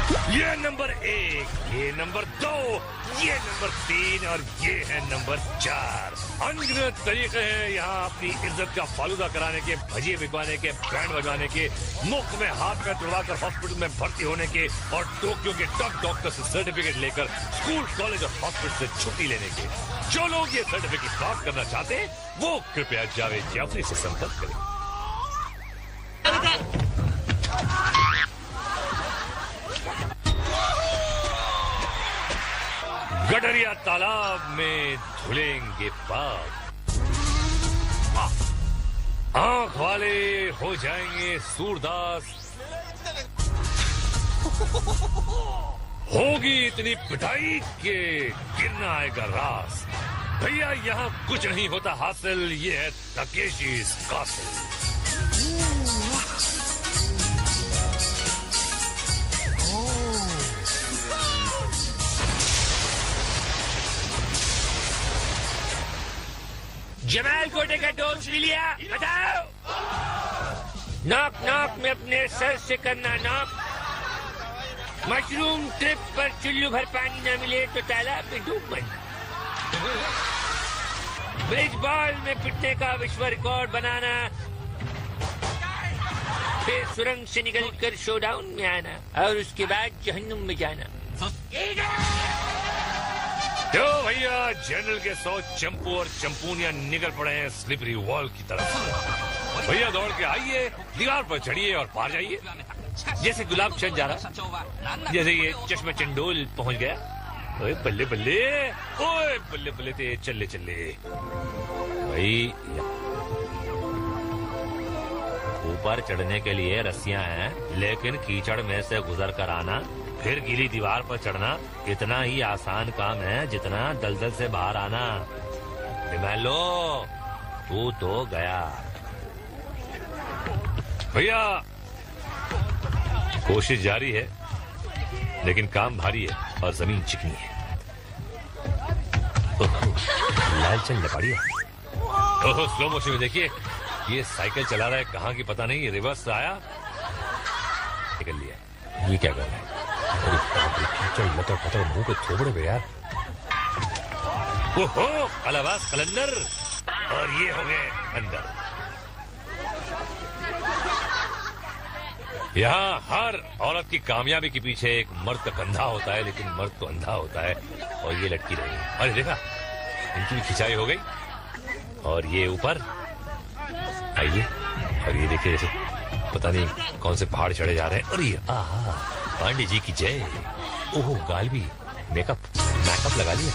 ये नंबर 1, ये नंबर 2, ये नंबर 3 और ये है नंबर 4। अनगिनत तरीके हैं यहाँ अपनी इज्जत का फालूदा कराने के, भजिए बिकवाने के, बैंड बजाने के, मुफ्त में हाथ में तुड़वाकर हॉस्पिटल में भर्ती होने के और टोक्यो के टॉप डॉक्टर से सर्टिफिकेट लेकर स्कूल, कॉलेज और हॉस्पिटल से छुट्टी लेने के। जो लोग ये सर्टिफिकेट प्राप्त करना चाहते हैं वो कृपया जावेद जाफरी से संपर्क करें। गडरिया तालाब में धुलेंगे बाघ, आंख वाले हो जाएंगे सूरदास, होगी इतनी पिटाई के गिरना आएगा रास। भैया यहाँ कुछ नहीं होता हासिल, ये है तकेशी's कासिल। जमाल कोटे का डोर सुन लिया? बताओ। नॉक नॉक में अपने सर से करना नॉक। मशरूम ट्रिप पर चुल्लू भर पानी न मिले तो तालाब में डूब मरना। ब्रिज बॉल में पिटने का विश्व रिकॉर्ड बनाना, फिर सुरंग से निकलकर शोडाउन में आना और उसके बाद जहन्नुम में जाना। तो भैया जनरल के 100 चंपू और चंपूनियां निकल पड़े हैं स्लिपरी वॉल की तरफ। भैया दौड़ के आइए, दीवार पर चढ़िए और पार जाइए। जैसे गुलाब चंद जा रहा, जैसे ये चश्मा चंडोल पहुंच गया। ओए बल्ले बल्ले, ओए बल्ले बल्ले ते चले चले। भाई ऊपर चढ़ने के लिए रस्सियां हैं, लेकिन कीचड़ में से गुजर कर आना फिर गीली दीवार पर चढ़ना इतना ही आसान काम है जितना दलदल से बाहर आना। लो तू तो गया। भैया कोशिश जारी है, लेकिन काम भारी है और जमीन चिकनी है। लालचंद लपाड़िया, ओहो स्लो मोशन में देखिए, ये साइकिल चला रहा है कहाँ की पता नहीं, रिवर्स से आया निकल लिया। ये क्या कर रहा है? लतर पतर मुंह पे थोबड़े पे यार। ओहो कलाबाज कलंदर, और ये हो गए अंदर। यहाँ हर औरत की कामयाबी के पीछे एक मर्द का कंधा होता है, लेकिन मर्द तो अंधा होता है। और ये लटकी रही, अरे देखा इनकी भी खिंचाई हो गई। और ये ऊपर आइए, और ये देखिए जैसे पता नहीं कौन से पहाड़ चढ़े जा रहे हैं। और ये आहा पांडे जी की जय। ओहो गाल भी मेकअप लगा लिया।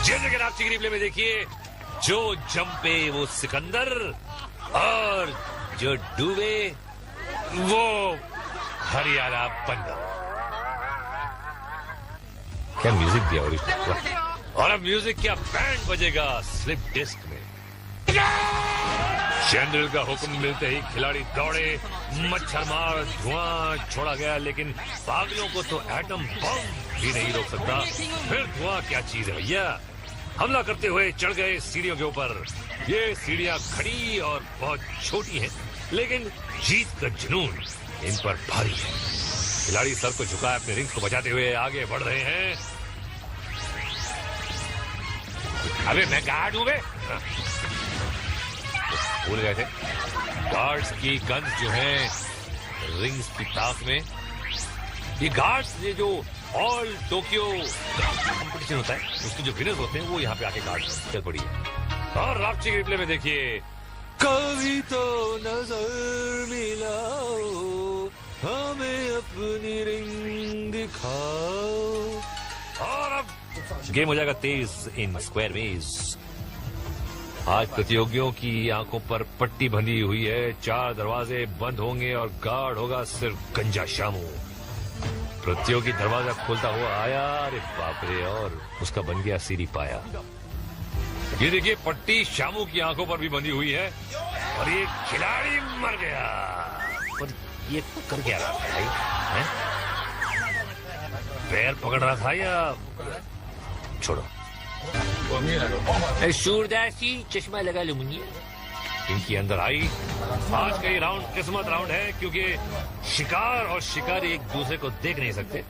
जैसे कि आप चिकनी प्ले में देखिए, जो जंपे वो सिकंदर और जो डूबे वो हरियाणा बंदर। क्या म्यूजिक दिया ओरिजिनल, और अब म्यूजिक क्या बैंड बजेगा स्लिप डिस्क में। जनरल का हुक्म मिलते ही खिलाड़ी दौड़े, मच्छर मार धुआं छोड़ा गया, लेकिन पागलों को तो एटम बम भी नहीं रोक सकता। फिर धुआं क्या चीज है भैया। हमला करते हुए चढ़ गए सीढ़ियों के ऊपर। ये सीढ़ियां खड़ी और बहुत छोटी हैं, लेकिन जीत का जुनून इन पर भारी है। खिलाड़ी सर को झुकाए अपने रिंग्स को बचाते हुए आगे बढ़ रहे हैं। अबे मैं गार्ड हूं बे, भूल गए थे। गार्ड्स की गन्स जो हैं रिंग्स की ताक में। ये गार्ड्स, ये जो ऑल टोक्यो कंपटीशन होता है उसके जो विनर्स होते हैं वो यहाँ पे आके गार्ड्स चल पड़ी है। और रापची के रिप्ले में देखिए, कभी तो नजर मिलाओ, हमें अपनी रिंग दिखाओ। और अब गेम हो जाएगा तेज इन स्क्वायर वेज। आज प्रतियोगियों की आंखों पर पट्टी बंधी हुई है, 4 दरवाजे बंद होंगे और गार्ड होगा सिर्फ गंजा शामू। प्रतियोगी दरवाजा खोलता हुआ आया, अरे बाप रे, और उसका बन गया सीढ़ी पाया। ये देखिए पट्टी शामू की आंखों पर भी बंधी हुई है और ये खिलाड़ी मर गया। पर ये कर क्या रहा था भाई? पैर पकड़ रहा था या छोड़ो। सूरदासी चश्मा लगा लो मुनिया। पिंकी अंदर आई। आज का ये राउंड किस्मत राउंड है, क्योंकि शिकार और शिकारी एक दूसरे को देख नहीं सकते।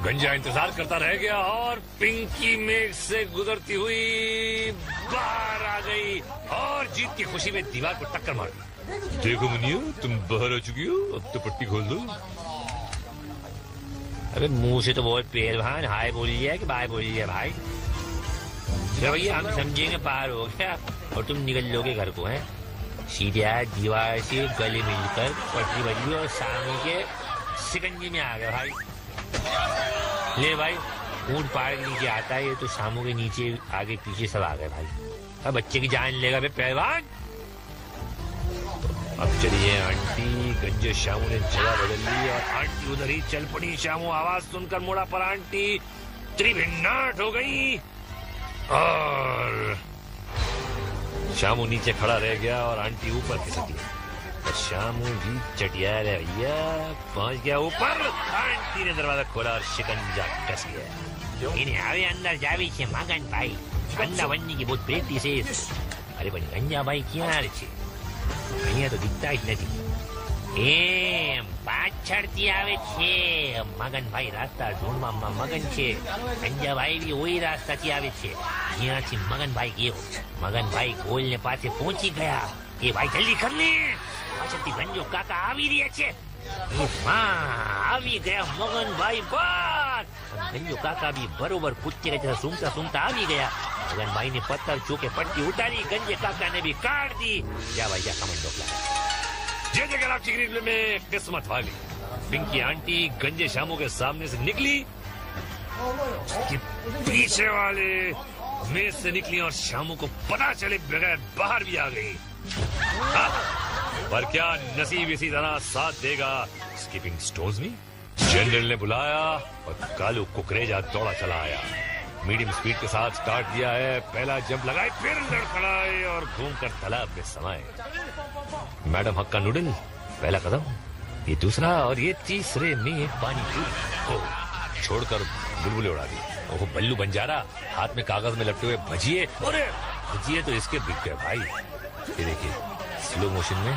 गंजा इंतजार करता रह गया और पिंकी मेघ से गुजरती हुई बाहर आ गई और जीत की खुशी में दीवार को टक्कर मार दी। देखो मुनिया, तुम बाहर आ चुकी हो, अब तो पट्टी खोल दो। अबे मुंह से तो बहुत पहलवान हाय बोल लिया कि बाय बोल लिया भाई। चलो भैया, हम समझेंगे पार हो गया और तुम निकल लोगे घर को। हैं सीधा दीवार से गले मिलकर पटरी बजी और सामने के सिकंजी में आ गए भाई। ले भाई, ऊंट पहाड़ के नीचे आता है, ये तो शामों के नीचे आगे पीछे सब आ गए भाई। अब बच्चे की जान लेगा बे पहलवान। अब चलिए आंटी। गंजे शामू ने जगह बदल ली और आंटी उधर ही चल पड़ी। शामू आवाज सुनकर मुड़ा पर आंटी त्रिभिन्नाट हो गई और शामू नीचे खड़ा रह गया और आंटी ऊपर खिसक गई। शामू भी चटिया भैया पहुंच गया ऊपर। आंटी ने दरवाजा खोला और शिकंजा कस गया। इन्हें आवे अंदर जावे छे मगन भाई, अंडा बनने की बहुत प्रेक्टिस है। अरे भाई गंजा भाई क्या छे, અહીંયા તો દીખતા જ નથી। એમ પાછળથી આવે છે મગનભાઈ, રાસ્તા ઢૂંઢવામાં મગન છે। ગંજાભાઈ બી ઓઈ રાસ્તાથી આવે છે જ્યાંથી મગનભાઈ ગયો। મગનભાઈ ગોલને પાસે પહોંચી ગયા। એ ભાઈ જલ્દી કર લે, પાછળથી ગંજો કાકા આવી રહ્યા છે। આવી ગયા મગનભાઈ બસ। ગંજો કાકા બી બરોબર કૂદકે સૂંઘતા સૂંઘતા આવી ગયા। मगनभाई ने पत्थर चूके पट्टी उतारी, गंजे काका ने भी काट दी। जा भाई जा, कमेंट डोकला। जय जगह आपकी ग्रिल में किस्मत वाली पिंकी आंटी गंजे शामू के सामने से निकली कि पीछे वाले मेज से निकली और शामू को पता चले बगैर बाहर भी आ गई। पर क्या नसीब इसी तरह साथ देगा स्कीपिंग स्टोन्स में। जनरल ने बुलाया और कालू कुकरेजा दौड़ा चला आया। मीडियम स्पीड के साथ स्टार्ट दिया है। पहला जंप लगाए, फिर लड़खड़ाए और घूमकर तालाब में समाये। मैडम हक्का नूडल पहला कदम, ये दूसरा और ये तीसरे में पानी पूरी छोड़कर बुलबुले उड़ा दी। ओह बल्लू बंजारा हाथ में कागज में लपटे हुए भजिए। अरे भजिए तो इसके बिक गए भाई। ये देखिए स्लो मोशन में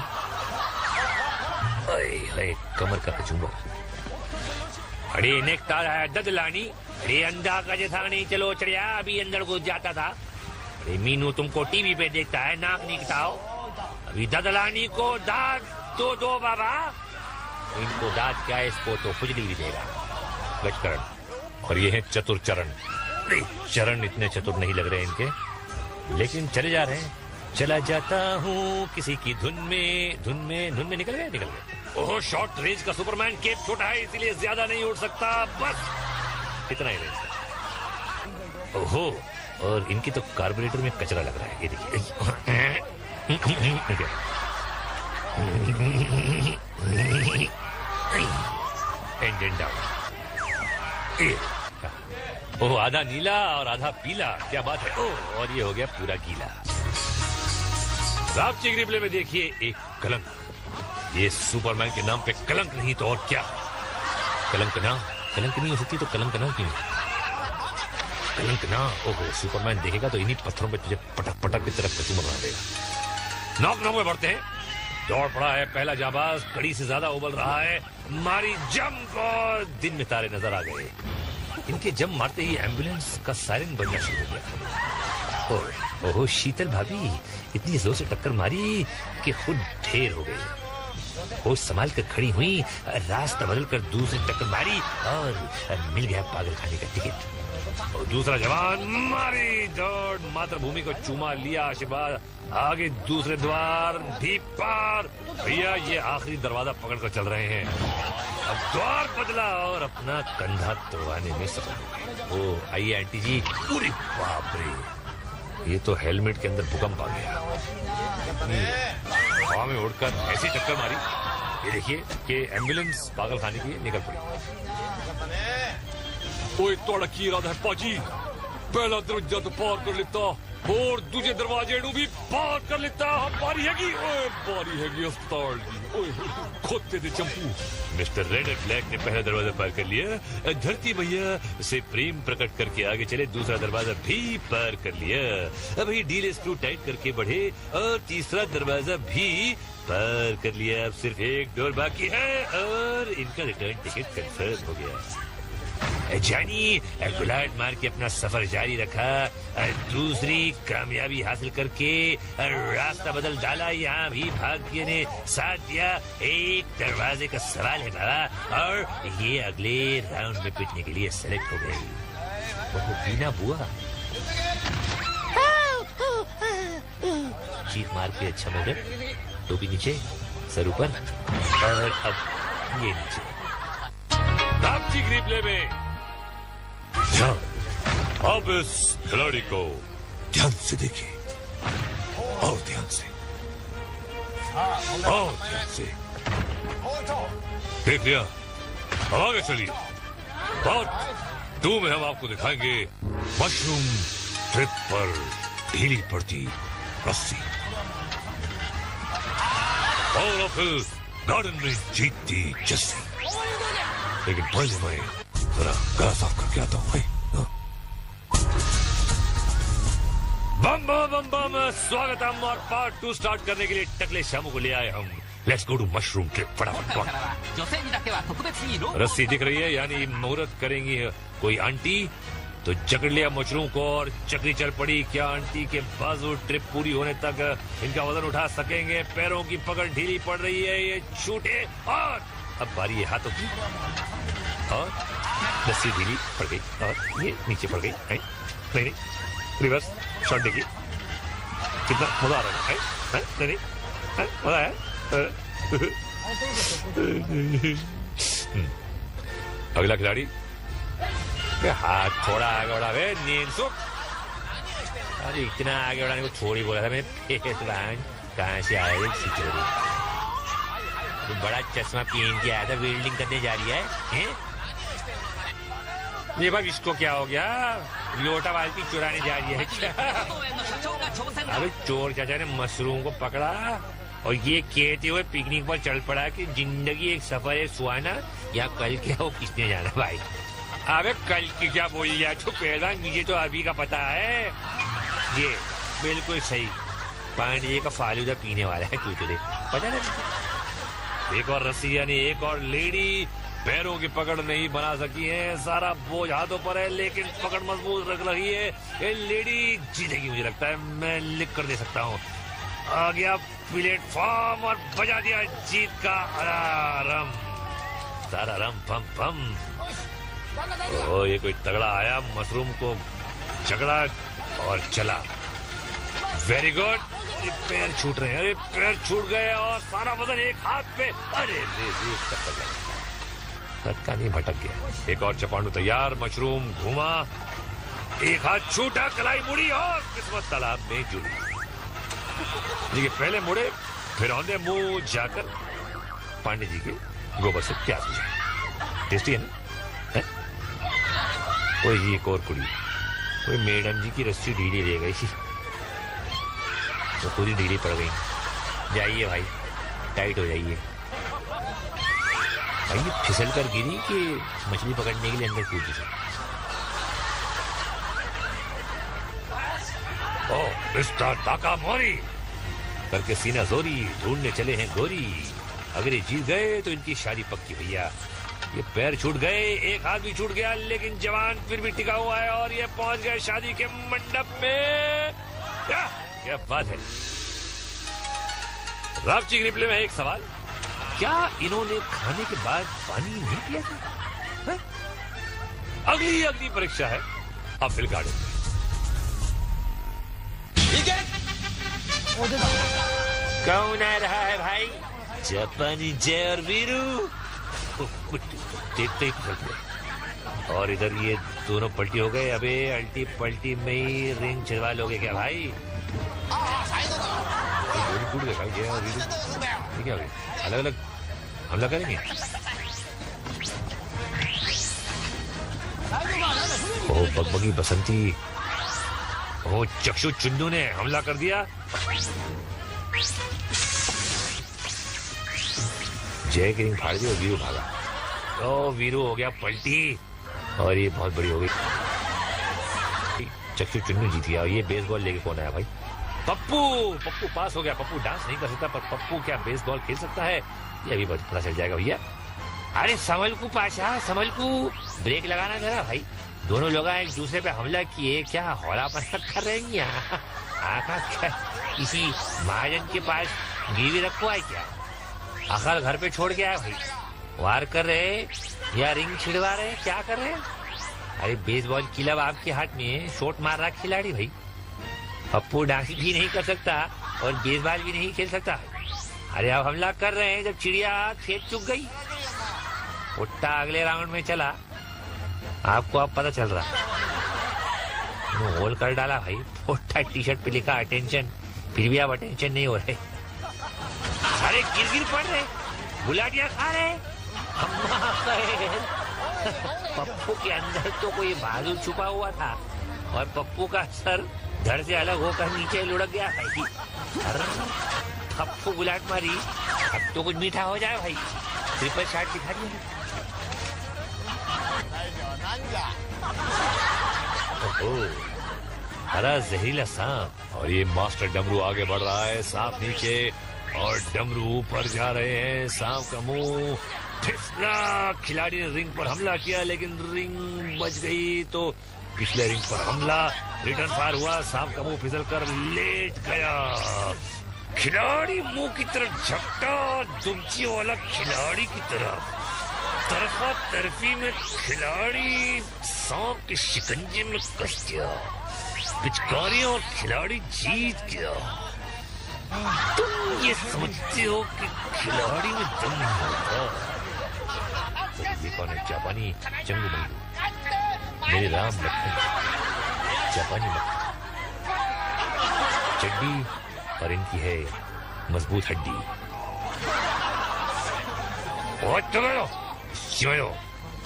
कमर का कचूमर। अरे नेकता है ददलानी, अरे अंधा का जैसा नहीं चलो चढ़िया, अभी अंदर को जाता था। अरे मीनू तुमको टीवी पे देखता है, नाक नहीं कटाओ। अभी ददलानी को दांत तो दो बाबा। इनको दांत क्या है, इसको तो खुजली भी देगा। गजकरण। और ये है चतुर चरण। चरण इतने चतुर नहीं लग रहे इनके, लेकिन चले जा रहे हैं। चला जाता हूँ किसी की धुन में निकल गए। ओहो शॉर्ट रेंज का सुपरमैन, केप छोटा है इसीलिए ज्यादा नहीं उड़ सकता, बस इतना ही रेंज। ओहो, और इनकी तो कार्बोरेटर में कचरा लग रहा है, ये देखिए। Engine down. ओह आधा नीला और आधा पीला, क्या बात है। ओह और ये हो गया पूरा गीला। रापची ग्रिबले में देखिए एक कलंक। ये सुपरमैन के नाम पे कलंक नहीं तो और क्या। कलंक नहीं हो सकती तो कलंक ना क्यों। कलंक ना, ओहो सुपरमैन देखेगा तो इन्हीं पत्थरों पे तुझे पटक पटक की तरफ कचूमर बना देगा। नॉक में बढ़ते हैं। दौड़ पड़ा है पहला जाबाज, कड़ी से ज्यादा उबल रहा है। मारी जंप और दिन में तारे नजर आ गए। इनके जंप मारते ही एम्बुलेंस का सायरन बजना शुरू हो गया। ओहो शीतल भाभी इतनी जोर से टक्कर मारी कि खुद ढेर हो गई। होश संभाल कर खड़ी हुई, रास्ता बदल कर दूसरी टक्कर मारी और मिल गया पागल खाने का टिकट। और दूसरा जवान मारी दौड़, मातृभूमि को चूमा लिया आशीर्वाद। आगे दूसरे द्वार भी पार। भैया ये आखिरी दरवाजा पकड़कर चल रहे हैं। अब द्वार बदला और अपना कंधा तोड़वाने में सफल। ओ आइए आंटी जी। पूरी बाप रे, ये तो हेलमेट के अंदर भूकंप आ गया। हवा में उड़कर ऐसी टक्कर मारी, ये देखिए कि एम्बुलेंस पागल खाने की निकल पड़ी। ओए तोड़ा की इरादा है पाजी, पहला दरवाजा तो पार कर लेता, और दूजे दरवाजे भी पार कर लेता। बारी हैगी, ओए बारी हैगी अस्पताल की। ओए खोदते थे चंपू। मिस्टर रेड एंड ब्लैक ने पहला दरवाजा पार कर लिया। धरती भैया से प्रेम प्रकट करके आगे चले, दूसरा दरवाजा भी पार कर लिया। अभी डील स्क्रू टाइट करके बढ़े और तीसरा दरवाजा भी पार कर लिया। अब सिर्फ एक डोर बाकी है और इनका रिटर्न टिकट कंफर्म हो गया। जानी गुलाट मार के अपना सफर जारी रखा, दूसरी कामयाबी हासिल करके रास्ता बदल डाला। यहाँ भी भाग्य ने साथ दिया। एक दरवाजे का सवाल है बाबा और ये अगले राउंड में पिटने के लिए सेलेक्ट हो गई। वो बीना बुआ चीख मार के अच्छा मगर टोपी नीचे, सर ऊपर और अब ये नीचे। रामची रिप्ले में अब इस खिलाड़ी को ध्यान से देखिए और ध्यान से और ध्यान से देख लिया। अब आगे चलिए। पार्ट 2 में हम आपको दिखाएंगे मशरूम ट्रिप पर ढीली पड़ती रस्सी और फिर गार्डन में जीतती जस्सी। लेकिन पहले मैं जरा गला साफ करके आता हूँ। बम बम बम बम, स्वागत हम और पार्ट 2 स्टार्ट करने के लिए टकले शामू को ले आए हम। Let's go to mushroom trip. फटाफट। रस्सी दिख रही है, यानी मुहूर्त करेंगी कोई आंटी, तो जकड़ लिया मशरूम को और चक्री चल पड़ी। क्या आंटी के बाजू ट्रिप पूरी होने तक इनका वजन उठा सकेंगे? पैरों की पकड़ ढीली पड़ रही है, ये छूटे और अब बारी है हाथों की और रस्सी ढीली पड़ गई और ये नीचे पड़ गई। नहीं रिवर्स शॉट देखिए, कितना मजा आ रहा है। नहीं मजा है। अगला खिलाड़ी, हाथ थोड़ा आगे बढ़ा वे नींद सुख। अरे इतना आगे बढ़ाने को थोड़ी बोला था मैं। कहाँ से आया तो बड़ा चश्मा पहन के आया था, वेल्डिंग करने जा रही है। ये भाई इसको क्या हो गया? लोटा बाल्टी चुराने जा रही है क्या? अबे चोर चाचा ने मशरूम को पकड़ा और ये कहते हुए पिकनिक पर चल पड़ा कि जिंदगी एक सफर है सुहाना, या कल क्या हो किसने जाना भाई। अबे कल की क्या बोली जाए तो पहलवान, मुझे तो अभी का पता है। ये बिल्कुल सही, पांडे का फालूदा पीने वाला है तुझे पता ना। एक और रस्सी यानी एक और लेडी पैरों की पकड़ नहीं बना सकी है। सारा बोझ हाथों पर है लेकिन पकड़ मजबूत रख रही है। ये लेडी जीतेगी मुझे लगता है, मैं लिख कर दे सकता हूँ। आ गया प्लेटफॉर्म और बजा दिया जीत का अलार्म। सारा रम पम पम। ओ ये कोई तगड़ा आया, मशरूम को झगड़ा और चला। Very good. पैर छूट रहे हैं, अरे पैर छूट गए और सारा वजन एक हाथ पे। अरे धक्का नहीं, भटक गया। एक और चपांडू तैयार, मशरूम घुमा, एक हाथ छूटा, कलाई मुड़ी और किस्मत तालाब में जुड़ी। देखिए पहले मुड़े फिर औंधे मुंह जाकर पांडे जी के गोबर से प्याज बुझाए। टेस्टी है ना? है? कोई एक और कुड़ी, कोई मैडम जी की रस्सी ढीली रह गई, तो पूरी ढीली पड़ गई। जाइए भाई, टाइट हो जाइए भाई। ये फिसल कर गिरी कि मछली पकड़ने के लिए अंदर कूद गई। ओह मिस्टर ताकामोरी करके सीना जोरी, ढूंढने चले हैं गोरी। अगर ये जीत गए तो इनकी शादी पक्की भैया। ये पैर छूट गए, एक हाथ भी छूट गया, लेकिन जवान फिर भी टिका हुआ है और ये पहुंच गए शादी के मंडप में। क्या बात है। रामची रिप्ले में एक सवाल, क्या इन्होंने खाने के बाद पानी नहीं पिया था? अगली परीक्षा है अपील गार्डन में। कौन आ रहा है भाई? जापानी जय और वीरू। और इधर ये दोनों पलटी हो गए। अबे अल्टी पलटी में ही रिंग छिड़वा लोगे क्या भाई? टूट गए भाई जय और वीरू। क्या अलग अलग हमला करेंगे? ओ बगबगी बसंती, वो चक्षु चुन्नू ने हमला कर दिया। जय की रिंग फाड़ दी और वीरू भागा। तो वीरू हो गया पलटी और ये बहुत बड़ी हो गई। चक्षु चुन्नू जीत गया। और ये बेसबॉल लेके कौन आया भाई? पप्पू। पप्पू पास हो गया। पप्पू डांस नहीं कर सकता पर पप्पू क्या बेसबॉल खेल सकता है ये अभी पता चल जाएगा भैया। अरे संभल को पाशा, संभल को, ब्रेक लगाना जरा भाई। दोनों लोग एक दूसरे पे हमला किए, क्या हौला पर कर रहे हैं यहाँ? आखा किसी महाजन के पास गिरवी रखवा है क्या? आखिर घर पे छोड़ के आया भाई। वार कर रहे या रिंग छिड़वा रहे, क्या कर रहे? अरे बेसबॉल क्लब आपके हाथ में, शॉट मार रहा खिलाड़ी भाई। पप्पू डांस भी नहीं कर सकता और बेसबॉल भी नहीं खेल सकता। अरे अब हमला कर रहे हैं जब चिड़िया खेत चुग गई। उट्टा अगले राउंड में चला, आपको अब पता चल रहा। होल कर डाला भाई। उट्टा टी शर्ट पे लिखा अटेंशन, फिर भी आप अटेंशन नहीं हो रहे। अरे गिर गिर पड़ रहे, गुलाटियां खा रहे। पप्पू के अंदर तो कोई बाजू छुपा हुआ था और पप्पू का सर धड़ से अलग होकर नीचे लुढ़क गया भाई। पप्पू गुलाट मारी, अब तो कुछ मीठा हो जाए भाई। ट्रिपल शॉट दिखा दिया। हरा जहरीला सांप। और ये मास्टर डमरू आगे बढ़ रहा है, सांप नीचे और डमरू ऊपर जा रहे हैं। सांप का मुंह फिसला। खिलाड़ी ने रिंग पर हमला किया लेकिन रिंग बच गई तो पिछले रिंग पर हमला, रिटर्न फायर हुआ। सांप का मुंह फिसल कर लेट गया। खिलाड़ी मुंह की तरफ झपटा, दुमची वाला खिलाड़ी की तरफ। तरफा तरफी में खिलाड़ी सांप के शिकंजे में कस गया। पिचकारी और खिलाड़ी जीत गया। तुम ये समझते हो कि खिलाड़ी में दम नहीं होता। ये कौन है? जापानी चंगू मंगू, मेरे राम लखन। जापानी मक्खन, चड्डी और इनकी है मजबूत हड्डी।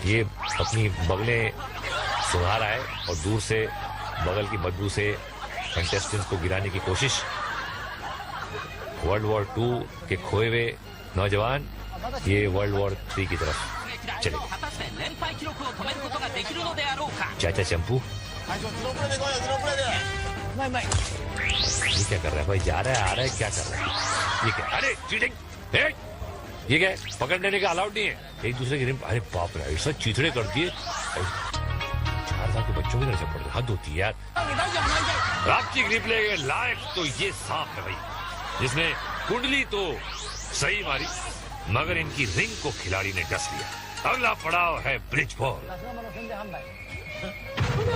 ये अपनी बगलें सुधार आए और दूर से बगल की बदबू से कंटेस्टेंट्स को गिराने की कोशिश। वर्ल्ड वॉर 2 के खोए हुए नौजवान ये वर्ल्ड वॉर 3 की तरफ चले गए। चाचा चंपू ये क्या कर रहा है भाई? जा रहा है, आ रहा है, क्या कर रहा है? ये क्या? अरे चीटिंग! ये क्या? पकड़ने का अलाउड नहीं है। एक दूसरे की रिम। अरे बाप रे, ऐसा चीथड़े कर दिए। 4 साल के बच्चों की तरह से पड़ रहे, हद होती है यार। रात की रिप्ले के लायक तो ये सांप है भाई, जिसने कुंडली तो सही मारी मगर इनकी रिंग को खिलाड़ी ने डस लिया। अगला पड़ाव है ब्रिज बॉल।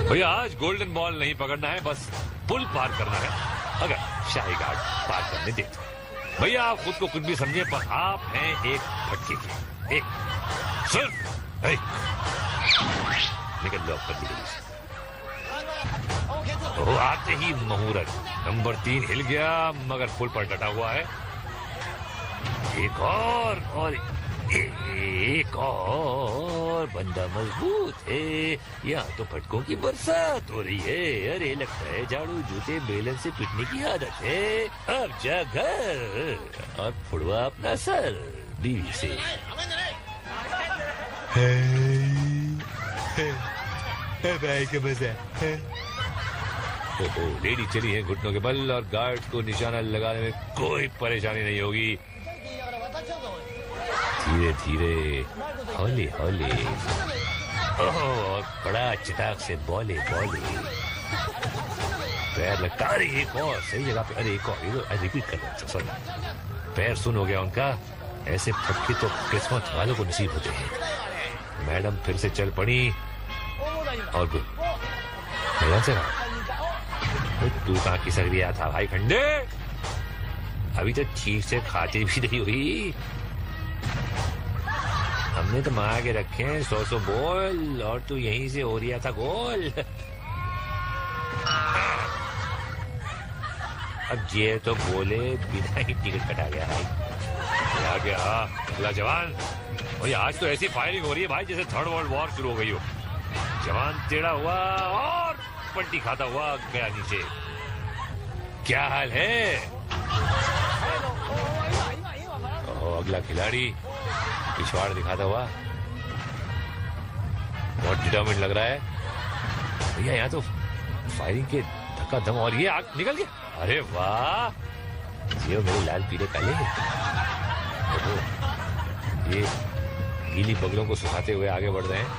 भैया आज गोल्डन बॉल नहीं पकड़ना है, बस पुल पार करना है। अगर शाही घाट पार करने दे तो भैया आप खुद को कुछ भी समझे पर आप हैं एक फटके के। एक सिर्फ एक निकल लो अपनी गली से। तो आते ही मुहूर्त नंबर 3 हिल गया मगर पुल पर डटा हुआ है। एक और एक और बंदा मजबूत है। यहाँ तो फटकों की बरसात हो रही है। अरे लगता है झाड़ू जूते बेलन से पिटने की आदत है। अब जा घर और फुड़वा अपना सर बीवी से। भाई का मजा। ओहो, लेडी चली है घुटनों के बल और गार्ड को निशाना लगाने में कोई परेशानी नहीं होगी। धीरे धीरे, हौले हौले। और बड़ा चटाक से बोले पैर लगता। अरे एक और सही जगह पे। अरे एक और रिपीट कर रहा हूँ, सॉरी। पैर सुन हो गया उनका। ऐसे फटके तो किस्मत वालों को नसीब होते हैं। मैडम फिर से चल पड़ी और गुड से तू कहाँ खिसक गया था भाई खंडे? अभी तो ठीक से खाते भी नहीं हुई। हमने तो मांगा के रखे हैं 100 बॉल और तू यहीं से हो रिया था गोल। अब ये तो बोले बिना ही टिकट कटा गया भाई। आ गया अगला जवान। और आज तो ऐसी फायरिंग हो रही है भाई जैसे 3rd वर्ल्ड वॉर शुरू हो गई हो। जवान टेढ़ा हुआ और पलटी खाता हुआ गया नीचे। क्या हाल है? अगला खिलाड़ी पिछवाड़ दिखाता हुआ, बहुत डिटर्मिन्ड लग रहा है भैया। यहाँ तो फायरिंग के धक्का धम, और ये आग निकल गया। अरे वाह, ये मेरे लाल पीले काले। ये गीली बगलों को सुखाते हुए आगे बढ़ रहे हैं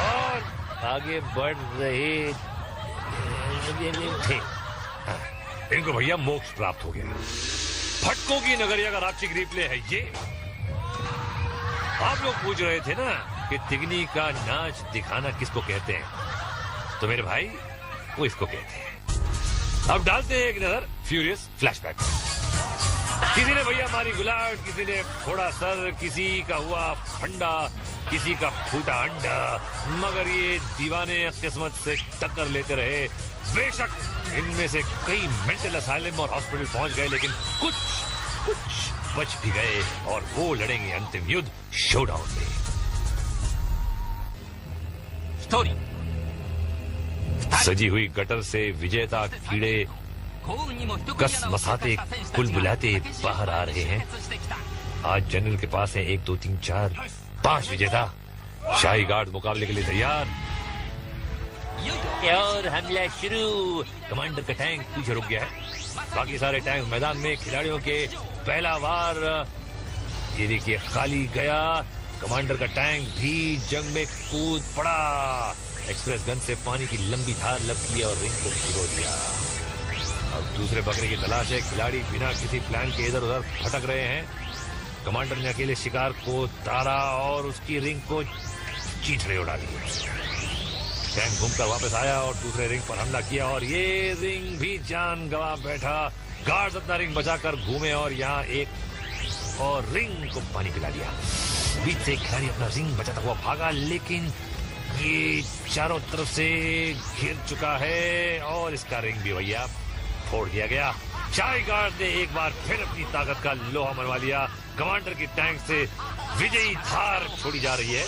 और आगे बढ़ रहे थे। इनको भैया मोक्ष प्राप्त हो गया। फटकों की नगरिया का राक्षिक रिप्ले है ये। आप लोग पूछ रहे थे ना कि तिगनी का नाच दिखाना किसको कहते हैं, तो मेरे भाई वो इसको कहते हैं। अब डालते हैं एक नजर फ्यूरियस फ्लैशबैक। किसी ने भैया मारी गुलाट, किसी ने फोड़ा सर, किसी का हुआ फंडा, किसी का फूटा अंडा, मगर ये दीवाने किस्मत से टक्कर लेते रहे। बेशक इनमें से कई मेंटल असाइलम और हॉस्पिटल पहुंच गए, लेकिन कुछ बच भी गए और वो लड़ेंगे अंतिम युद्ध शोडाउन में। स्टोरी। सजी हुई गटर से विजेता कीड़े कस मसाते कुल बुलाते बाहर आ रहे हैं। आज जनरल के पास है 1 2 3 4 5 विजेता। शाही गार्ड मुकाबले के लिए तैयार और हमला शुरू। कमांडर का टैंक पीछे रुक गया है, बाकी सारे टैंक मैदान में। खिलाड़ियों के पहला वार ये देखिए खाली गया। कमांडर का टैंक भी जंग में कूद पड़ा। एक्सप्रेस गन से पानी की लंबी धार लपकी और रिंग को भिगो दिया। अब दूसरे बकरे की तलाश है। खिलाड़ी बिना किसी प्लान के इधर उधर भटक रहे हैं। कमांडर ने अकेले शिकार को तारा और उसकी रिंग को चीथड़े उड़ा दिए। टैंक घूमकर वापस आया और दूसरे रिंग पर हमला किया और ये रिंग भी जान गंवा बैठा। गार्ड्स अपना रिंग बचाकर घूमे और यहाँ एक और रिंग को पानी पिला दिया। बीच से खिलाड़ी अपना रिंग बचाता हुआ भागा, लेकिन ये चारों तरफ से घिर चुका है और इसका रिंग भी भैया फोड़ दिया गया। शाही गार्ड ने एक बार फिर अपनी ताकत का लोहा मनवा लिया। कमांडर की टैंक से विजयी धार छोड़ी जा रही है।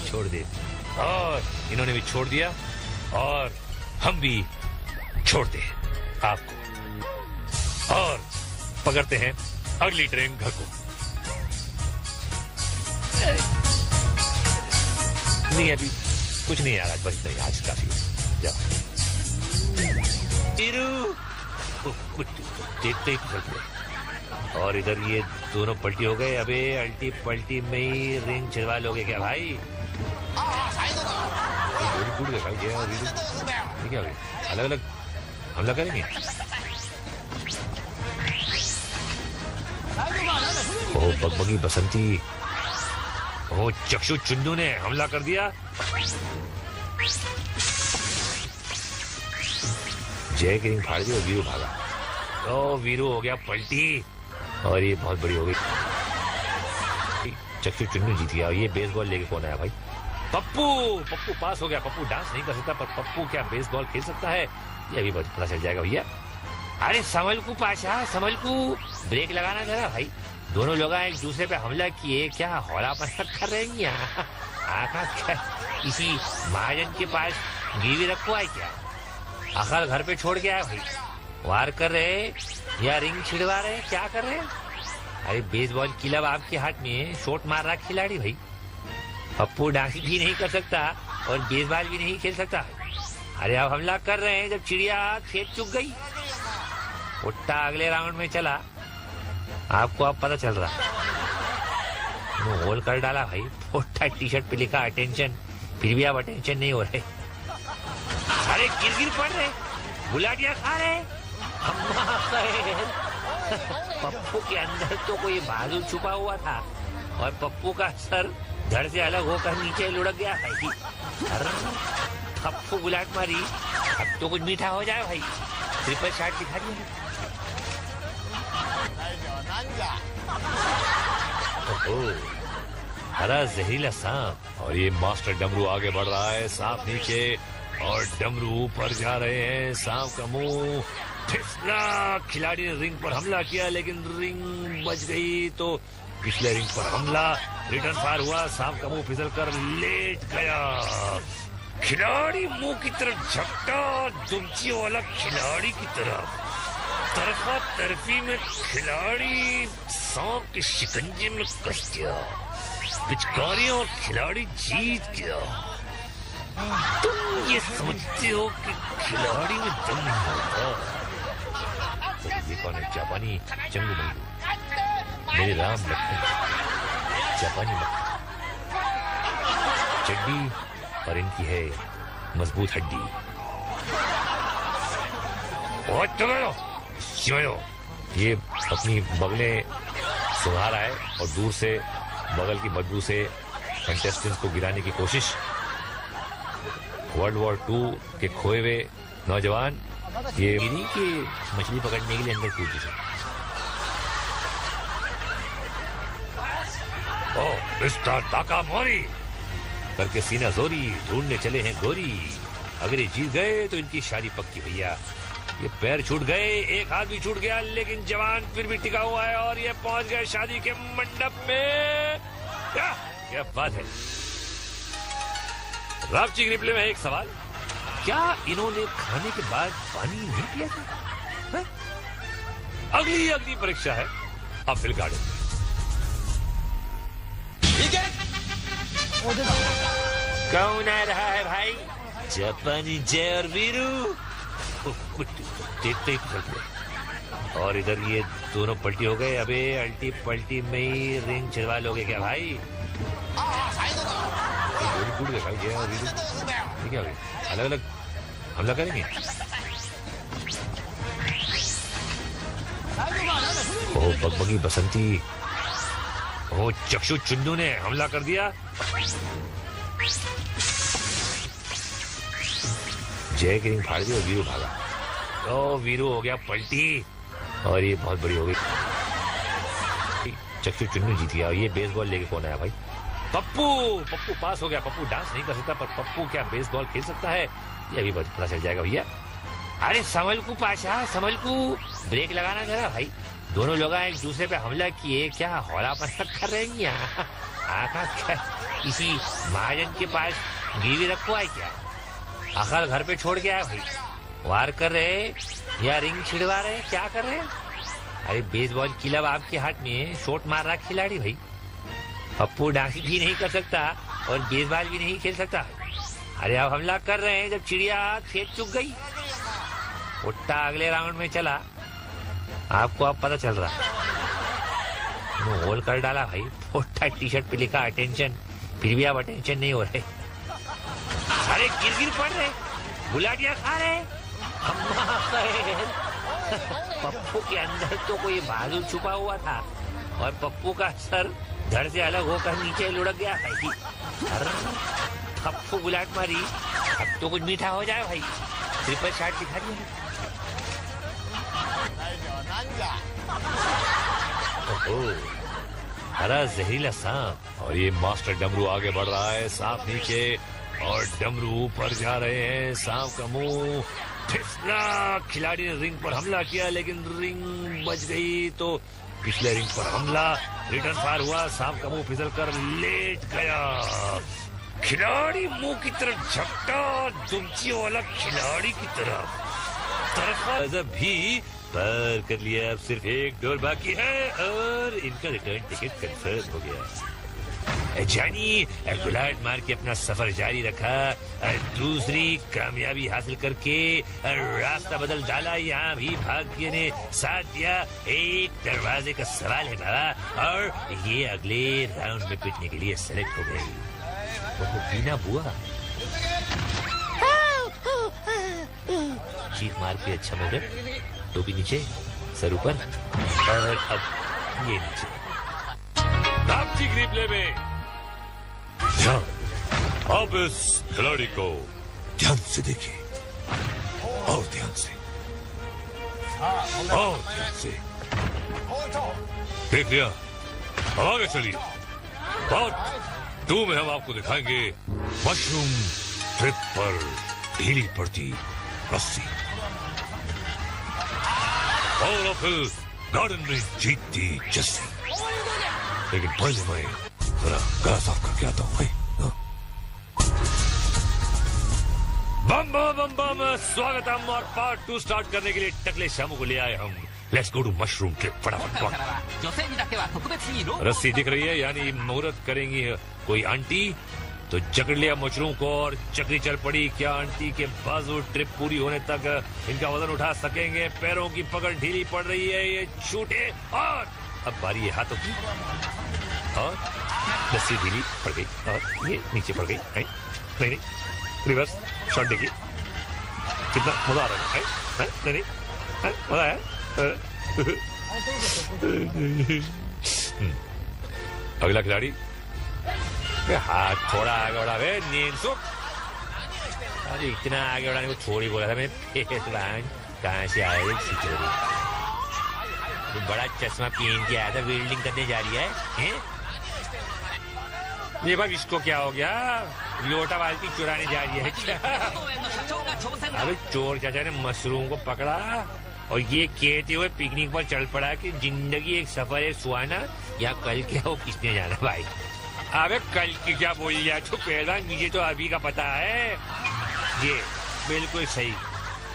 छोड़ दे और इन्होंने भी छोड़ दिया और हम भी छोड़ दे आपको और पकड़ते हैं अगली ट्रेन घर को। नहीं अभी कुछ नहीं यार, आज बस नहीं, आज काफी जाओ। देखते ही चल पड़े और इधर ये दोनों पलटी हो गए। अबे अल्टी पलटी में ही रिंग छिड़वा लोगे क्या भाई? टूट गए भाई। ये क्या अलग अलग हमला करेंगे? ओ बगबगी बसंती, ओ चक्षु चुन्नू ने हमला कर दिया। जय की रिंग फाड़ दी और वीरू भागा। ओ वीरू हो गया पलटी और ये बहुत बड़ी हो गई। चक्षु चुन्नू जीत गया। ये बेसबॉल लेके कौन आया भाई? पप्पू पास हो गया। पप्पू डांस नहीं कर सकता पर पप्पू क्या बेसबॉल खेल सकता है, ये अभी पता चल जाएगा भैया। अरे संभल को पाशा, संभल को ब्रेक लगाना जरा भाई। दोनों लोग एक दूसरे पे हमला किए, क्या हौलापन कर रहे हैं यहाँ? आखा किसी महाजन के पास गिरवी रखो है क्या? आखिर घर पे छोड़ के आया भाई। वार कर रहे या रिंग छिड़वा रहे, क्या कर रहे? अरे बेसबॉल क्लब आपके हाथ में, शॉट मार रहा खिलाड़ी भाई। पप्पू डांस भी नहीं कर सकता और बेसबॉल भी नहीं खेल सकता। अरे अब हमला कर रहे हैं जब चिड़िया खेत चुग गई। उट्टा अगले राउंड में चला, आपको अब पता चल रहा। होल कर डाला भाई। उट्टा टी शर्ट पे लिखा अटेंशन, फिर भी आप अटेंशन नहीं हो रहे। अरे गिर पड़ रहे, गुलाटियां खा रहे। पप्पू के अंदर तो कोई बाजू छुपा हुआ था और पप्पू का सर धड़ से अलग होकर नीचे लुढ़क गया भाई। पप्पू गुलाट मारी, अब तो कुछ मीठा हो जाए भाई। ट्रिपल शॉट दिखा दिया। हरा जहरीला सांप और ये मास्टर डमरू आगे बढ़ रहा है। सांप नीचे और डमरू ऊपर जा रहे हैं। सांप का मुंह फिसला। खिलाड़ी ने रिंग पर हमला किया लेकिन रिंग बच गई तो पिछले रिंग पर हमला। रिटर्न फायर हुआ। सांप का मुंह फिसल कर लेट गया। खिलाड़ी मुंह की तरफ झपटा, दुमची वाला खिलाड़ी की तरफ। तरफा तरफी में खिलाड़ी सांप के शिकंजे में कस गया। पिचकारियों और खिलाड़ी जीत गया। तुम ये समझते हो कि खिलाड़ी में दम नहीं होता। तो ये कौन है? जापानी चंगू मंगू, मेरे राम लखन, जापानी मक्खन। चड्डी और इनकी है मजबूत हड्डी। ये अपनी बगलें सुधार आए और दूर से बगल की बदबू से कंटेस्टेंट्स को गिराने की कोशिश। वर्ल्ड वॉर 2 के खोए हुए नौजवान ये नहीं कि मछली पकड़ने के लिए अंदर कूद गए। ओ मिस्टर ताकामोरी करके सीना जोरी ढूंढने चले हैं गोरी। अगर ये जीत गए तो इनकी शादी पक्की भैया। ये पैर छूट गए, एक हाथ भी छूट गया, लेकिन जवान फिर भी टिका हुआ है और ये पहुंच गए शादी के मंडप में। क्या बात है। रावची के रिप्ले में एक सवाल, क्या इन्होंने खाने के बाद पानी नहीं पिया था? अगली परीक्षा है अपील गार्डन में। कौन आ रहा है भाई? जापानी जय और वीरू। देखते ही चलते। और इधर ये दोनों पलटी हो गए। अबे अल्टी पलटी में ही रिंग छिड़वा लोगे क्या भाई? टूट गए भाई जय और वीरू। ठीक है भाई, अलग अलग हमला करेंगे। ओ बगबगी बसंती, ओ चक्षु चुन्नू ने हमला कर दिया। जय की रिंग फाड़ दी और वीरू भागा। ओ वीरू हो गया पलटी और ये बहुत बड़ी हो गई। चक्षु चुन्नू जीत गया। और ये बेसबॉल लेके कौन आया भाई? पप्पू पास हो गया। पप्पू डांस नहीं कर सकता पर पप्पू क्या बेसबॉल खेल सकता है ये अभी पता चल जाएगा भैया। अरे संभल को पाशा, संभल को ब्रेक लगाना जरा भाई। दोनों लोग एक दूसरे पे हमला किए, क्या हौलापन कर रहे हैं यहाँ? आखा किसी महाजन के पास गिरवी रखो है क्या? आखिर घर पे छोड़ के आया भाई। वार कर रहे या रिंग छिड़वा रहे, क्या कर रहे? अरे बेसबॉल क्लब आपके हाथ में, शॉट मार रहा खिलाड़ी भाई। पप्पू डांस भी नहीं कर सकता और बेसबॉल भी नहीं खेल सकता। अरे अब हमला कर रहे हैं जब चिड़िया खेत चुग गई। उट्टा अगले राउंड में चला, आपको अब पता चल रहा। होल कर डाला भाई। उट्टा टी शर्ट पे लिखा अटेंशन, फिर भी अब अटेंशन नहीं हो रहे। अरे गिर पड़ रहे, गुलाटियां खा रहे। पप्पू के अंदर तो कोई बाजू छुपा हुआ था और पप्पू का सर धड़ से अलग होकर नीचे लुढ़क गया भाई। पप्पू गुलाट मारी, अब तो कुछ मीठा हो जाए भाई। ट्रिपल शॉट दिखा दिया। हरा जहरीला सांप और ये मास्टर डमरू आगे बढ़ रहा है। सांप नीचे और डमरू ऊपर जा रहे हैं। सांप का मुंह फिसला। खिलाड़ी ने रिंग पर हमला किया लेकिन रिंग बच गई तो पिछले रिंग पर हमला। रिटर्न फायर हुआ। सांप का मुंह फिसल कर लेट गया। खिलाड़ी मुंह की तरफ झपटा, दुमची वाला खिलाड़ी की तरफ। तरफा भी पार कर लिया। अब सिर्फ एक डोर बाकी है और इनका रिटर्न टिकट कंफर्म हो गया। जानी गुलाट मार के अपना सफर जारी रखा। दूसरी कामयाबी हासिल करके रास्ता बदल डाला। यहाँ भी भाग्य ने साथ दिया। एक दरवाजे का सवाल है बाबा और ये अगले राउंड में पिटने के लिए सेलेक्ट हो गई। वो बीना बुआ चीख मार के अच्छा मगर टोपी नीचे, सर ऊपर और अब ये नीचे। रावची रिप्ले में अब इस खिलाड़ी को ध्यान से देखिए और ध्यान से और ध्यान से देख लिया। अब आगे चलिए। पार्ट 2 में हम आपको दिखाएंगे मशरूम ट्रिप पर ढीली पड़ती रस्सी और फिर गार्डन में जीतती जस्सी। लेकिन पहले मैं जरा गला साफ करके आता हूँ भाई। बम बम बम बम, स्वागतम। और पार्ट 2 स्टार्ट करने के लिए टकले शामू को ले आए हम। Let's go to mushroom trip. फटाफट। रस्सी दिख रही है, यानी मुहूर्त करेंगी कोई आंटी, तो जकड़ लिया मशरूम को और चक्री चल पड़ी। क्या आंटी के बाजू ट्रिप पूरी होने तक इनका वजन उठा सकेंगे? पैरों की पकड़ ढीली पड़ रही है, ये छूटे। और अब बारी है हाथों की, और रस्सी ढीली पड़ गई और ये नीचे पड़ गई। नहीं, रिवर्स शॉट देखिए, कितना मजा आ रहा है। नहीं, मजा आया। अगला खिलाड़ी, हाथ थोड़ा आगे बढ़ा। नींद सुख, अरे इतना आगे बढ़ाने को छोड़ी बोला था मैंने। कहाँ से आया तो बड़ा चश्मा पहन के आया था, वेल्डिंग करने जा रही है? ये भाई इसको क्या हो गया? लोटा बाल्टी चुराने जा रही है क्या? अरे चोर चाचा ने मशरूम को पकड़ा और ये कहते हुए पिकनिक पर चल पड़ा कि जिंदगी एक सफर है सुहाना, या कल क्या हो किसने जाना भाई। अबे कल की क्या बोल लिया तो पहलवान, मुझे तो अभी का पता है। ये बिल्कुल सही,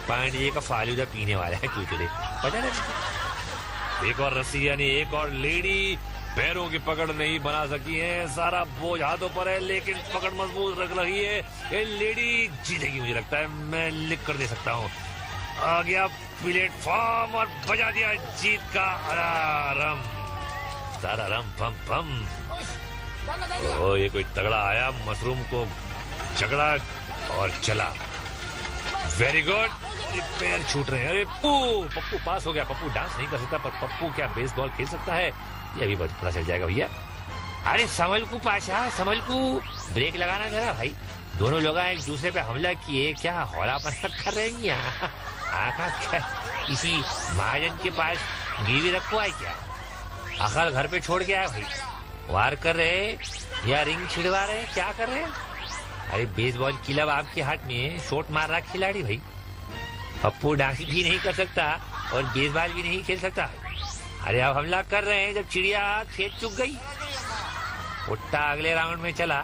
पांडे का फालूदा पीने वाला है चूचड़े, पता ना। एक और रस्सी, यानी एक और लेडी पैरों की पकड़ नहीं बना सकी है। सारा बोझ हाथों पर है, लेकिन पकड़ मजबूत रख रही है। ये लेडी जीतेगी, मुझे लगता है। मैं लिख कर दे सकता हूँ। आ गया प्लेटफॉर्म और बजा दिया जीत का अलार्म। सारा रम पम पम। ओ, ये कोई तगड़ा आया, मशरूम को झगड़ा और चला। Very good. पैर छूट रहे हैं। अरे पप्पू पास हो गया। पप्पू डांस नहीं कर सकता, पर पप्पू क्या बेसबॉल खेल सकता है, ये अभी पता चल जाएगा भैया। अरे संभल को पाशा, संभल को, ब्रेक लगाना जरा भाई। दोनों लोग एक दूसरे पे हमला किए, क्या हौलापन कर रहे हैं यहाँ? आका क्या किसी महाजन के पास गिरवी रखो है क्या? अकल घर पे छोड़ के आया भाई। वार कर रहे या रिंग छिड़वा रहे, क्या कर रहे? अरे बेसबॉल क्लब आपके हाथ में, शॉट मार रहा खिलाड़ी भाई। पप्पू डांस भी नहीं कर सकता और बेसबॉल भी नहीं खेल सकता। अरे अब हमला कर रहे हैं जब चिड़िया खेत चुग गई। उट्टा अगले राउंड में चला,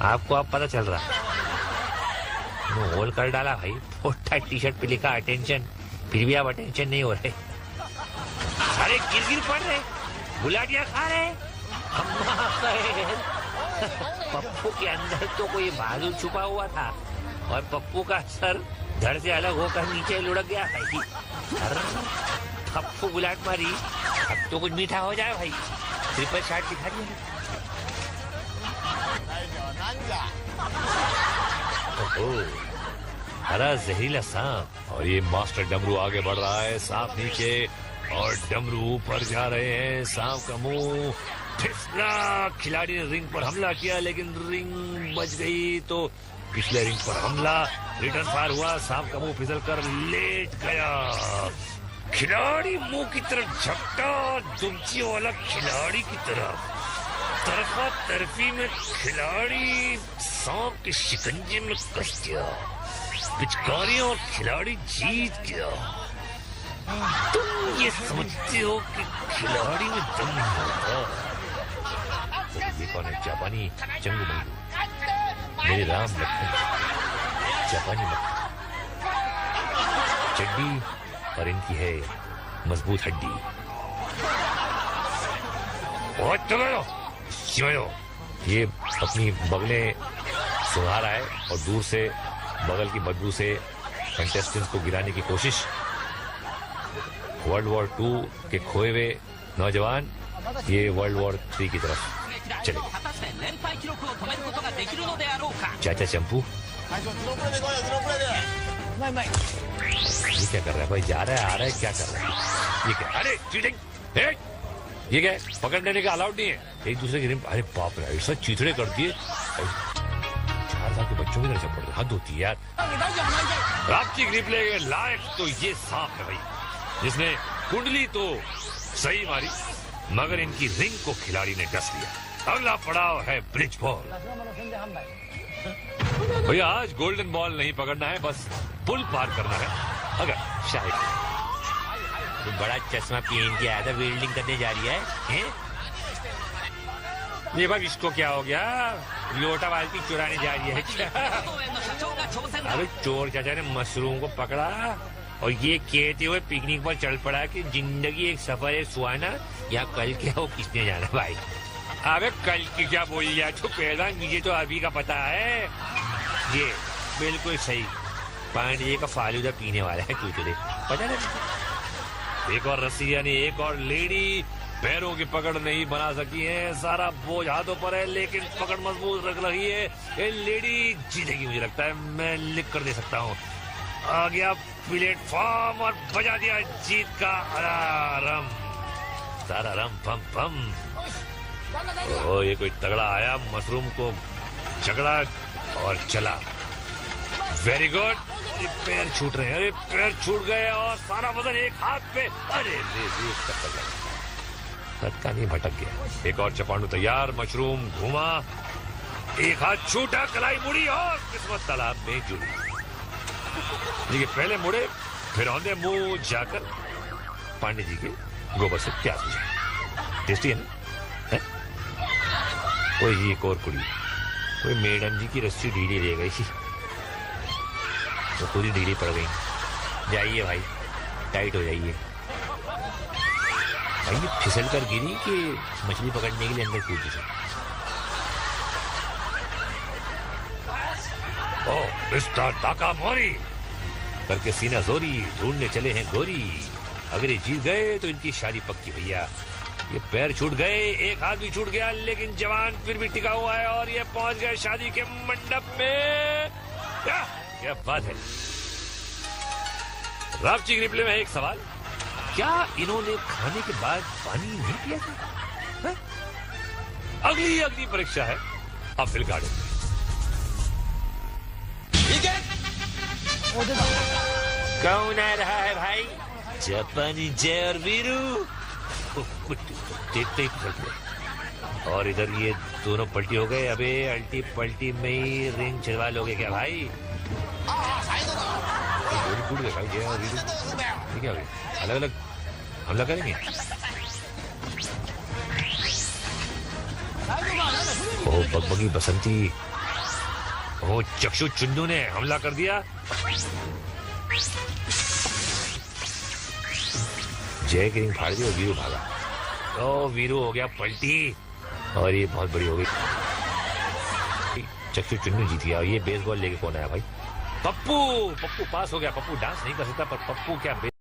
आपको अब पता चल रहा। होल कर डाला भाई। उट्टा टी शर्ट पे लिखा अटेंशन, फिर भी आप अटेंशन नहीं हो रहे। अरे गिर पड़ रहे, गुलाटियां खा रहे। पप्पू के अंदर तो कोई बाजू छुपा हुआ था और पप्पू का सर धड़ से अलग होकर नीचे लुढ़क गया भाई। पप्पू गुलाट मारी, अब तो कुछ मीठा हो जाए भाई। ट्रिपल शॉट दिखा दिया। हरा जहरीला सांप, और ये मास्टर डमरू आगे बढ़ रहा है। सांप नीचे और डमरू ऊपर जा रहे हैं। सांप का मुंह फिसला। खिलाड़ी ने रिंग पर हमला किया, लेकिन रिंग बच गई, तो पिछले रिंग पर हमला। रिटर्न फायर हुआ, सांप का मुंह फिसल कर लेट गया। खिलाड़ी मुंह की तरफ झपटा, दुमची वाला खिलाड़ी की तरफ। तरफा तरफी में खिलाड़ी सांप के शिकंजे में कस गया। पिचकारियां और खिलाड़ी जीत गया। तुम ये समझते हो कि खिलाड़ी में दम नहीं होता। ये कौन है? जापानी चंगू मंगू, मेरे राम लखन। जापानी मक्खन, चड्डी और इनकी है मजबूत हड्डी। ये अपनी बगलें सुंघा रहा है और दूर से बगल की बदबू से कंटेस्टेंट्स को गिराने की कोशिश। वर्ल्ड वॉर 2 के खोए हुए नौजवान ये वर्ल्ड वॉर 3 की तरफ चले। चाचा चंपू ये क्या कर रहा है भाई? जा रहा है, आ रहा है, क्या कर रहा है ये? क्या? अरे चीटिंग! ये क्या पकड़ लेने का अलाउड नहीं है। एक दूसरे की। अरे बाप रे, ऐसा चीथड़े कर दिए। 4 साल के बच्चों की तरह चपड़ दे, हद होती है यार। आपकी ग्रिप ले गए लायक तो ये सांप है भाई, जिसने कुंडली तो सही मारी, मगर इनकी रिंग को खिलाड़ी ने डस लिया। अगला पड़ाव है ब्रिज बॉल। भैया आज गोल्डन बॉल नहीं पकड़ना है, बस पुल पार करना है। अगर शायद तो बड़ा चश्मा पहन के आया था, वेल्डिंग करने जा रही है? ये भाई इसको क्या हो गया? लोटा बाल्टी चुराने जा रही है क्या? अरे चोर चाचा ने मशरूम को पकड़ा और ये कहते हुए पिकनिक पर चल पड़ा कि जिंदगी एक सफर है सुहाना, या कल क्या हो किसने जाना भाई। अबे कल की क्या बोल लिया तो पहलवान, मुझे तो अभी का पता है। ये बिल्कुल सही, पांडे का फालूदा पीने वाला है चूचले, पता नहीं। एक और रस्सी यानी एक और लेडी पैरों की पकड़ नहीं बना सकी है, सारा बोझ हाथों पर है लेकिन पकड़ मजबूत रख रही है। ये लेडी जीतेगी मुझे लगता है, मैं लिख कर दे सकता हूँ। आ गया प्लेटफॉर्म और बजा दिया जीत का अलार्म, सारा रम पम पम। ओ ये कोई तगड़ा आया, मशरूम को झगड़ा और चला। Very good. पैर छूट रहे हैं, अरे पैर छूट गए और सारा वजन एक हाथ पे। अरे का नहीं भटक गया। एक और चपांडू तैयार, मशरूम घूमा, एक हाथ छूटा, कलाई मुड़ी और किस्मत तालाब में जुड़ी। देखिए पहले मुड़े फिर औंधे मुंह जाकर पांडे जी के गोबर से प्याज बुझाया। टेस्टी है ना? है? कोई एक और कुड़ी, कोई मैडम जी की रस्सी ढीली रह गई, तो पूरी ढीली पड़ गई। जाइए भाई, टाइट हो जाइए भाई। ये फिसल कर गिरी कि मछली पकड़ने के लिए अंदर कूद गई। ओ मिस्टर ताकामोरी करके सीना जोरी, ढूंढने चले हैं गोरी। अगर ये जीत गए तो इनकी शादी पक्की भैया। ये पैर छूट गए, एक हाथ भी छूट गया, लेकिन जवान फिर भी टिका हुआ है और ये पहुंच गए शादी के मंडप में। क्या बात है। रावची के रिप्ले में एक सवाल, क्या इन्होंने खाने के बाद पानी नहीं पिया था? अगली परीक्षा है अपील गार्डन में। कौन आ रहा है भाई? जापानी जय और वीरू। देखते ही और इधर ये दोनों पलटी हो गए। अबे अल्टी पलटी में ही रिंग छिड़वा लोगे क्या भाई? टूट गए भाई जय और वीरू। ठीक है भाई, अलग अलग हमला करेंगे। ओ बगबगी बसंती, ओ चक्षु चुन्नू ने हमला कर दिया। जय की रिंग फाड़ दी और वीरू भागा। ओ वीरू हो गया पलटी और ये बहुत बड़ी हो गई। चक्षु चुन्नू जीत गया। ये बेसबॉल लेके कौन आया भाई? पप्पू। पप्पू पास हो गया। पप्पू डांस नहीं कर सकता पर पप्पू क्या